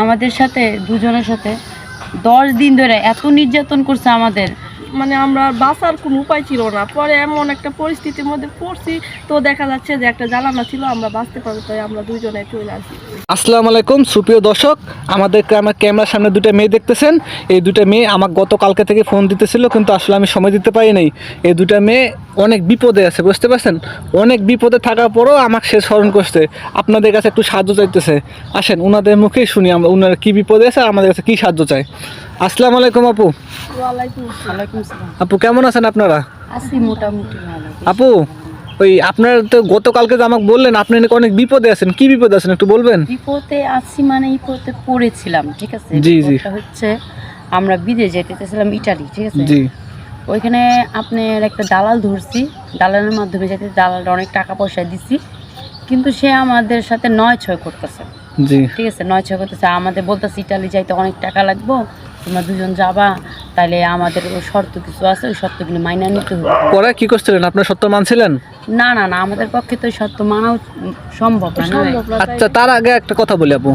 আমাদের সাথে দুজনের সাথে 10 দিন ধরে এত নির্যাতন করছে আমাদের, মানে আমরা বাঁচার কোনো উপায় ছিল না। পরে এমন একটা পরিস্থিতির মধ্যে পড়ছি, তো দেখা যাচ্ছে যে একটা জ্বালানা ছিল, আমরা বাঁচতে পারবো, তাই আমরা দুজনে চলে আসি। আসসালামু আলাইকুম সুপ্রিয় দর্শক, আমার ক্যামেরার সামনে দুটো মেয়ে দেখতেছেন। এই দুটো মেয়ে আমাকে গতকালকে থেকে ফোন দিতেছিল, কিন্তু আসলে আমি সময় দিতে পারি নাই। এই দুটো মেয়ে অনেক বিপদে আছে, বুঝতে পারছেন? অনেক বিপদে থাকার পরও আমাকে সে স্মরণ করছে, আপনাদের কাছে একটু সাহায্য চাইতেছে। আসেন ওনাদের মুখেই শুনি আমরা ওনারা কী বিপদে আছে, আমাদের কাছে কী সাহায্য চাই। আসসালামু আলাইকুম আপু। ওয়ালাইকুম আসসালাম। ওয়ালাইকুম আসসালাম। আপু কেমন আছেন আপনারা? আছি মোটামুটি ভালো। আপু ওই আপনারা তো গতকালকে যে আমাকে বললেন আপনি নাকি অনেক বিপদে আছেন, কি বিপদে আছেন একটু বলবেন? বিপদে আছি মানে বিপদে পড়েছিলাম, ঠিক আছে? জি, জি। বিপদটা হচ্ছে আমরা বিদেশ যেতে চাইছিলাম, ইটালি, ঠিক আছে? জি ওইখানে আপনার একটা দালাল ধরছি, দালালের মাধ্যমে যেতে দালালটা অনেক টাকা পয়সা দিছি, কিন্তু সে আমাদের সাথে 9-6 করতেছে, জি ঠিক আছে? 9-6 করতেছে, আমাদের বলতেছে ইটালি যাইতে অনেক টাকা লাগবো, তোমরা দুজন যাবা, তাইলে আমাদের ওই শর্ত কিছু আছে, ওই শর্তগুলি মাইনা নিতে হবে। পরে কি করছিলেন, আপনার সত্য মানছিলেন? না না না, আমাদের পক্ষে তো ওই শর্ত মানাও সম্ভব না। সম্ভব না, তাই আচ্ছা তার আগে একটা কথা বলি আপু,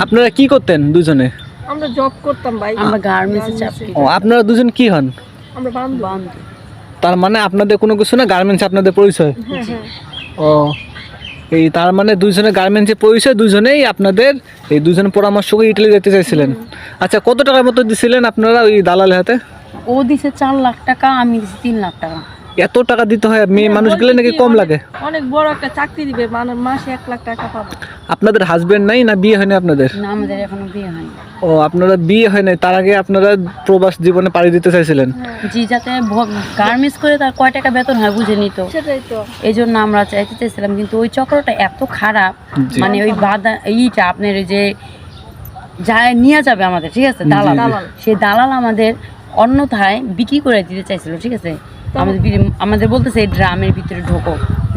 আপনারা কি করতেন দুজনে? আমরা জব করতাম ভাই, আমরা গার্মেন্টসে চাকরি ও আপনারা দুজন কি হন? আমরা বান্ধব। বন্ধ। তার মানে আপনাদের কোনো কিছু না, গার্মেন্টস আপনাদের পরিচয়? হ্যাঁ হ্যাঁ, ও এই তার মানে দুইজনে গার্মেন্টসে পরিচয়, দুজনেই আপনাদের এই দুজন পরামর্শ করে ইটালি যেতে চাইছিলেন। আচ্ছা কত টাকার মতো দিছিলেন আপনারা ওই দালালের হাতে? ও দিছে 4 লাখ টাকা, আমি দিছি 3 লাখ টাকা। এত টাকা দিতে হয় মেয়ে মানুষ গেলে নাকি কম লাগে? অনেক বড় একটা চাকরি দিবে, মানে মাসে 1 লাখ টাকা পাবো। আপনাদের হাজবেন্ড নাই না বিয়ে হয়নি আপনাদের? না, আমাদের এখনো বিয়ে হয়নি। ও আপনারা বিয়ে হয় নাই, তার আগে আপনারা প্রবাস জীবনে পাড়ি দিতে চাইছিলেন? জি, যাতে গার্মেন্টস করে তার কয় টাকা বেতন হয় বুঝে নিত, সেটাই তো। এই জন্য আমরা চাইতে চাইছিলাম, কিন্তু ওই চক্রটা এত খারাপ, জি। মানে ওই বাধা এইটা আপনার ওই যে যায় নিয়ে যাবে আমাদের, ঠিক আছে? দালাল, সেই দালাল আমাদের অন্যথায় বিক্রি করে দিতে চাইছিল, ঠিক আছে? আমাদের বলতেছে এই ড্রামের ভিতরে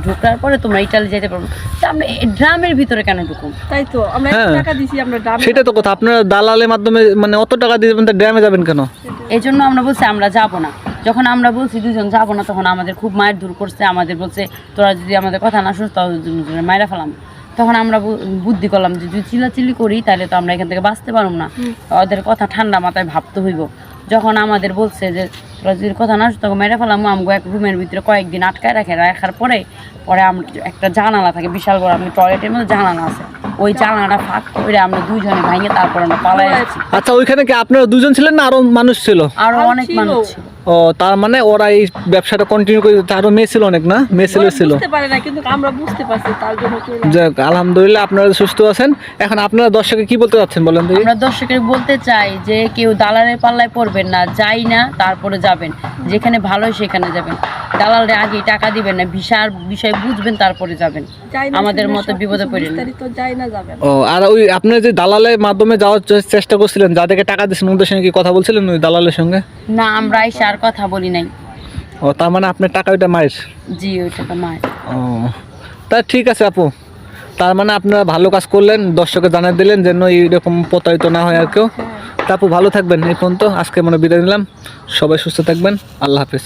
ঢোকার পরে তোমরা ইটালি যেতে পারবো। তা আমরা ড্রামের ভিতরে কেন ঢুকুম? তাই তো আমরা 1 হ্যাঁ। টাকা দিছি, আমরা দাম। সেটা তো কথা, আপনারা দালালের মাধ্যমে মানে অত টাকা দিবেন তা ড্যামে যাবেন কেন? এই জন্য আমরা বলছি আমরা যাব না। যখন আমরা বলছি দুজন যাব না, তখন আমাদের খুব মায়ের দূর করছে, আমাদের বলছে তোরা যদি আমাদের কথা না শুনিস তাহলে দুজনে মায়েরা ফেলাম। তখন আমরা বুদ্ধি করলাম যে যদি চিল্লাচিল্লি করি তাহলে তো আমরা এখান থেকে বাঁচতে পারবো না, ওদের কথা ঠান্ডা মাথায় ভাবতে হইব। যখন আমাদের বলছে যে তোরা যদি কথা না শুনিস তখন মেরে ফেলাম, আমগো এক রুমের ভিতরে কয়েকদিন আটকায় রাখার পরে আমরা একটা জানালা থাকে বিশাল বড়, আমি টয়লেটের মধ্যে জানালা আছে, ওই জানালাটা ফাঁক করে আমরা দুইজনে ভাঙে তারপর আমরা পালাই আসছি। আচ্ছা ওইখানে কি আপনারা দুজন ছিলেন না আরো মানুষ ছিল? আরো অনেক মানুষ ছিল। ও তার মানে ওরা এই ব্যবসাটা কন্টিনিউ করে দিতে, আরো মেয়ে ছিল অনেক না? মেয়ে ছেলে ছিল? বুঝতে পারে না, কিন্তু আমরা বুঝতে পারছি, তার জন্য চলে আসি। যাক আলহামদুলিল্লাহ আপনারা সুস্থ আছেন। এখন আপনারা দর্শককে কি বলতে চাচ্ছেন বলেন দেখি? আমরা দর্শকের বলতে চাই যে কেউ দালালের পাল্লায় পড়বেন না, যাই না তারপরে যাবেন, যেখানে ভালো হয় সেখানে যাবেন, দালালরে আগে টাকা দিবেন না, ভিসার বিষয় বুঝবেন তারপরে যাবেন, যাই না, আমাদের শুনে মতো সবকিছু বিপদে পড়েন না। বিস্তারিত যাই না, যাবেন। ও আর ওই আপনারা যে দালালের মাধ্যমে যাওয়ার চেষ্টা করছিলেন, যাদেরকে টাকা দিচ্ছেন ওদের সঙ্গে কি কথা বলছিলেন ওই দালালের সঙ্গে? না, আমরা এসে আর কথা বলি নাই। ও তার মানে আপনার টাকা ওইটা মায়ের? জি, ওই টাকা মায়ের। ও তা ঠিক আছে আপু, তার মানে আপনারা ভালো কাজ করলেন, দর্শককে জানিয়ে দিলেন যেন এইরকম প্রতারিত না হয় আর কেউ। তা আপু ভালো থাকবেন, এই পর্যন্ত আজকে মনে বিদায় নিলাম, সবাই সুস্থ থাকবেন, আল্লাহ হাফেজ।